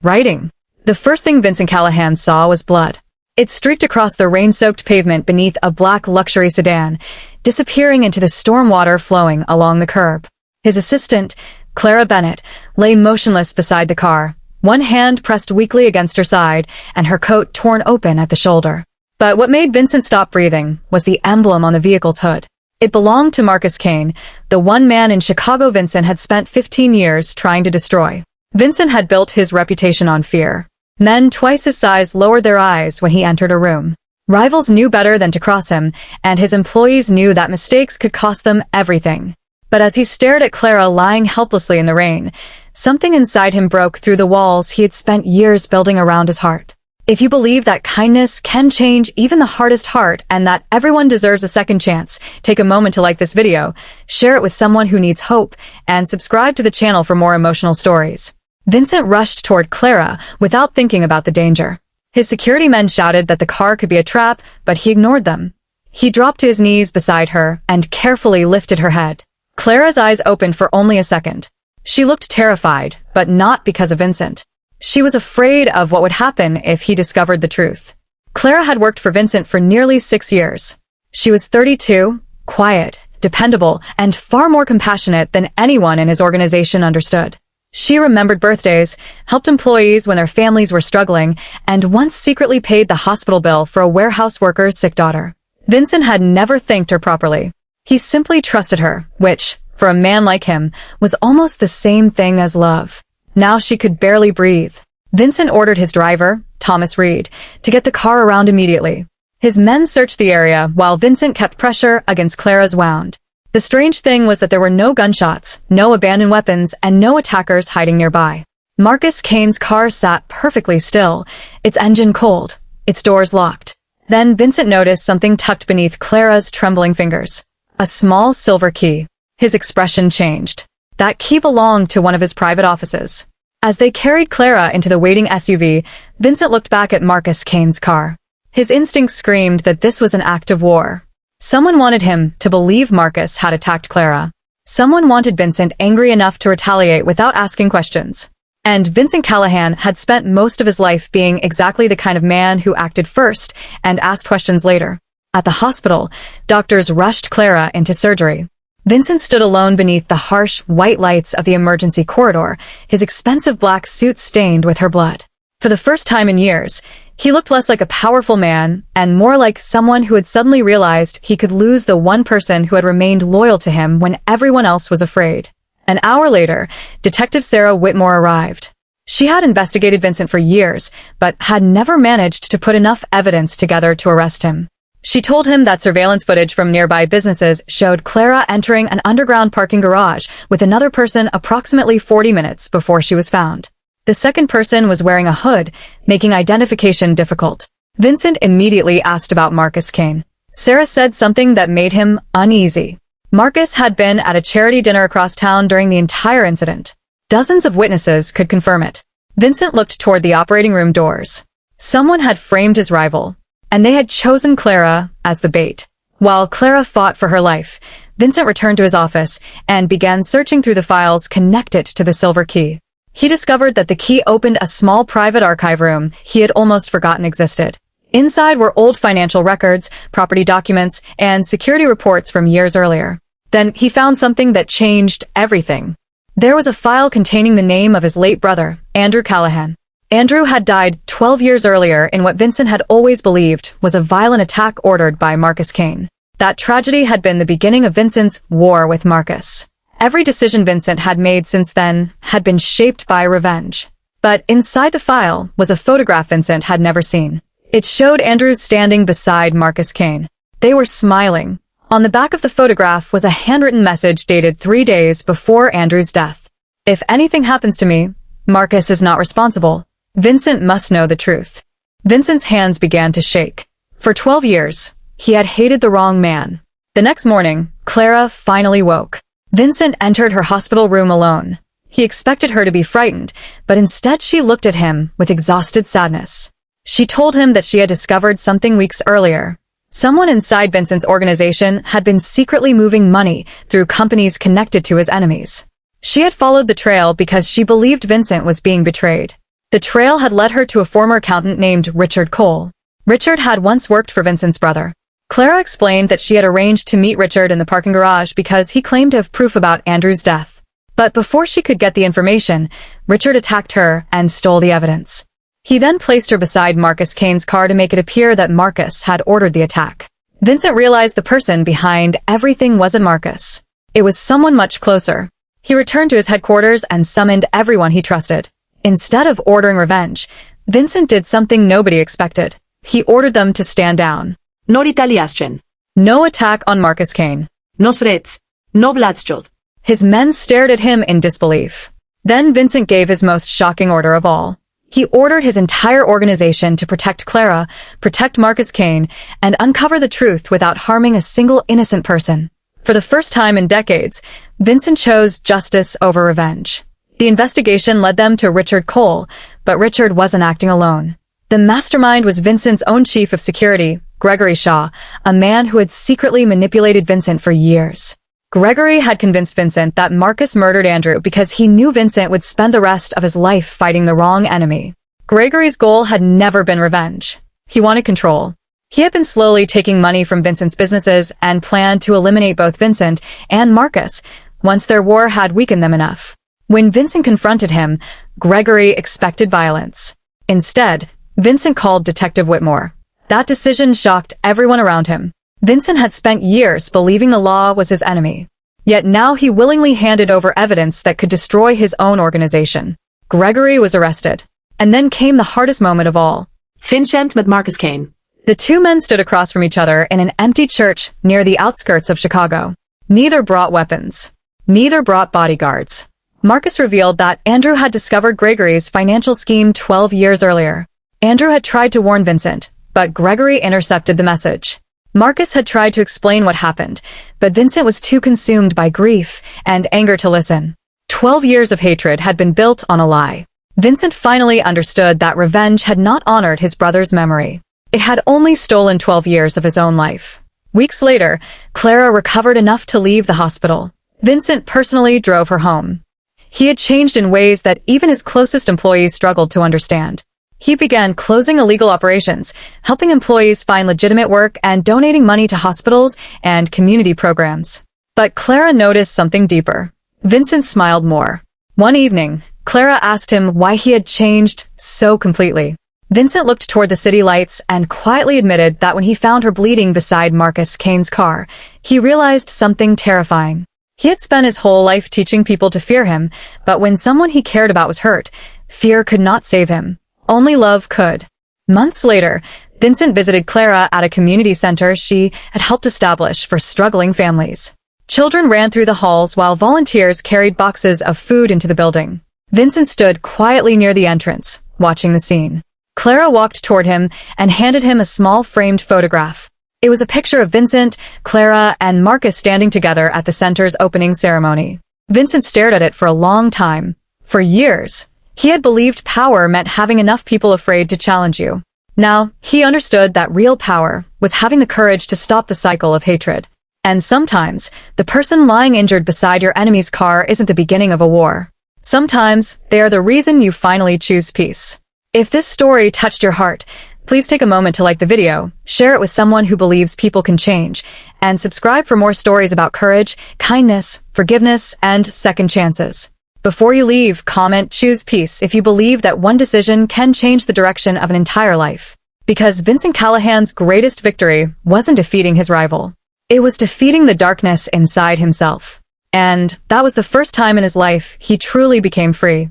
writing. The first thing Vincent Callahan saw was blood. It streaked across the rain-soaked pavement beneath a black luxury sedan, disappearing into the storm water flowing along the curb. His assistant, Clara Bennett, lay motionless beside the car, one hand pressed weakly against her side and her coat torn open at the shoulder. But what made Vincent stop breathing was the emblem on the vehicle's hood. It belonged to Marcus Kane, the one man in Chicago Vincent had spent 15 years trying to destroy. Vincent had built his reputation on fear. Men twice his size lowered their eyes when he entered a room. Rivals knew better than to cross him, and his employees knew that mistakes could cost them everything. But as he stared at Clara lying helplessly in the rain, something inside him broke through the walls he had spent years building around his heart. If you believe that kindness can change even the hardest heart and that everyone deserves a second chance, take a moment to like this video, share it with someone who needs hope, and subscribe to the channel for more emotional stories. Vincent rushed toward Clara without thinking about the danger. His security men shouted that the car could be a trap, but he ignored them. He dropped to his knees beside her and carefully lifted her head. Clara's eyes opened for only a second. She looked terrified, but not because of Vincent. She was afraid of what would happen if he discovered the truth. Clara had worked for Vincent for nearly 6 years. She was 32, quiet, dependable, and far more compassionate than anyone in his organization understood. She remembered birthdays, helped employees when their families were struggling, and once secretly paid the hospital bill for a warehouse worker's sick daughter. Vincent had never thanked her properly. He simply trusted her, which, for a man like him, was almost the same thing as love. Now she could barely breathe. Vincent ordered his driver, Thomas Reed, to get the car around immediately. His men searched the area while Vincent kept pressure against Clara's wound. The strange thing was that there were no gunshots, no abandoned weapons, and no attackers hiding nearby. Marcus Kane's car sat perfectly still, its engine cold, its doors locked. Then Vincent noticed something tucked beneath Clara's trembling fingers. A small silver key. His expression changed. That key belonged to one of his private offices. As they carried Clara into the waiting SUV, Vincent looked back at Marcus Kane's car. His instincts screamed that this was an act of war. Someone wanted him to believe Marcus had attacked Clara. Someone wanted Vincent angry enough to retaliate without asking questions. And Vincent Callahan had spent most of his life being exactly the kind of man who acted first and asked questions later. At the hospital, doctors rushed Clara into surgery. Vincent stood alone beneath the harsh, white lights of the emergency corridor, his expensive black suit stained with her blood. For the first time in years, he looked less like a powerful man and more like someone who had suddenly realized he could lose the one person who had remained loyal to him when everyone else was afraid. An hour later, Detective Sarah Whitmore arrived. She had investigated Vincent for years, but had never managed to put enough evidence together to arrest him. She told him that surveillance footage from nearby businesses showed Clara entering an underground parking garage with another person approximately 40 minutes before she was found. The second person was wearing a hood, making identification difficult. Vincent immediately asked about Marcus Kane. Sarah said something that made him uneasy. Marcus had been at a charity dinner across town during the entire incident. Dozens of witnesses could confirm it. Vincent looked toward the operating room doors. Someone had framed his rival, and they had chosen Clara as the bait. While Clara fought for her life, Vincent returned to his office and began searching through the files connected to the silver key. He discovered that the key opened a small private archive room he had almost forgotten existed. Inside were old financial records, property documents, and security reports from years earlier. Then he found something that changed everything. There was a file containing the name of his late brother, Andrew Callahan. Andrew had died 12 years earlier in what Vincent had always believed was a violent attack ordered by Marcus Kane. That tragedy had been the beginning of Vincent's war with Marcus. Every decision Vincent had made since then had been shaped by revenge. But inside the file was a photograph Vincent had never seen. It showed Andrew standing beside Marcus Kane. They were smiling. On the back of the photograph was a handwritten message dated 3 days before Andrew's death. If anything happens to me, Marcus is not responsible. Vincent must know the truth. Vincent's hands began to shake. For 12 years, he had hated the wrong man. The next morning, Clara finally woke. Vincent entered her hospital room alone. He expected her to be frightened, but instead she looked at him with exhausted sadness. She told him that she had discovered something weeks earlier. Someone inside Vincent's organization had been secretly moving money through companies connected to his enemies. She had followed the trail because she believed Vincent was being betrayed. The trail had led her to a former accountant named Richard Cole. Richard had once worked for Vincent's brother. Clara explained that she had arranged to meet Richard in the parking garage because he claimed to have proof about Andrew's death. But before she could get the information, Richard attacked her and stole the evidence. He then placed her beside Marcus Kane's car to make it appear that Marcus had ordered the attack. Vincent realized the person behind everything wasn't Marcus. It was someone much closer. He returned to his headquarters and summoned everyone he trusted. Instead of ordering revenge, Vincent did something nobody expected. He ordered them to stand down. No retaliation. No attack on Marcus Kane. No threats. No bloodshed. His men stared at him in disbelief. Then Vincent gave his most shocking order of all. He ordered his entire organization to protect Clara, protect Marcus Kane, and uncover the truth without harming a single innocent person. For the first time in decades, Vincent chose justice over revenge. The investigation led them to Richard Cole, but Richard wasn't acting alone. The mastermind was Vincent's own chief of security, Gregory Shaw, a man who had secretly manipulated Vincent for years. Gregory had convinced Vincent that Marcus murdered Andrew because he knew Vincent would spend the rest of his life fighting the wrong enemy. Gregory's goal had never been revenge. He wanted control. He had been slowly taking money from Vincent's businesses and planned to eliminate both Vincent and Marcus once their war had weakened them enough. When Vincent confronted him, Gregory expected violence. Instead, Vincent called Detective Whitmore. That decision shocked everyone around him. Vincent had spent years believing the law was his enemy. Yet now he willingly handed over evidence that could destroy his own organization. Gregory was arrested. And then came the hardest moment of all. Vincent met Marcus Kane. The two men stood across from each other in an empty church near the outskirts of Chicago. Neither brought weapons. Neither brought bodyguards. Marcus revealed that Andrew had discovered Gregory's financial scheme 12 years earlier. Andrew had tried to warn Vincent, but Gregory intercepted the message. Marcus had tried to explain what happened, but Vincent was too consumed by grief and anger to listen. 12 years of hatred had been built on a lie. Vincent finally understood that revenge had not honored his brother's memory. It had only stolen 12 years of his own life. Weeks later, Clara recovered enough to leave the hospital. Vincent personally drove her home. He had changed in ways that even his closest employees struggled to understand. He began closing illegal operations, helping employees find legitimate work, and donating money to hospitals and community programs. But Clara noticed something deeper. Vincent smiled more. One evening, Clara asked him why he had changed so completely. Vincent looked toward the city lights and quietly admitted that when he found her bleeding beside Marcus Kane's car, he realized something terrifying. He had spent his whole life teaching people to fear him, but when someone he cared about was hurt, fear could not save him. Only love could. Months later, Vincent visited Clara at a community center she had helped establish for struggling families. Children ran through the halls while volunteers carried boxes of food into the building. Vincent stood quietly near the entrance, watching the scene. Clara walked toward him and handed him a small framed photograph. It was a picture of Vincent, Clara, and Marcus standing together at the center's opening ceremony. Vincent stared at it for a long time. For years, he had believed power meant having enough people afraid to challenge you. Now, he understood that real power was having the courage to stop the cycle of hatred. And sometimes, the person lying injured beside your enemy's car isn't the beginning of a war. Sometimes, they are the reason you finally choose peace. If this story touched your heart, please take a moment to like the video, share it with someone who believes people can change, and subscribe for more stories about courage, kindness, forgiveness, and second chances. Before you leave, comment "Choose Peace" if you believe that one decision can change the direction of an entire life. Because Vincent Callahan's greatest victory wasn't defeating his rival. It was defeating the darkness inside himself. And that was the first time in his life he truly became free.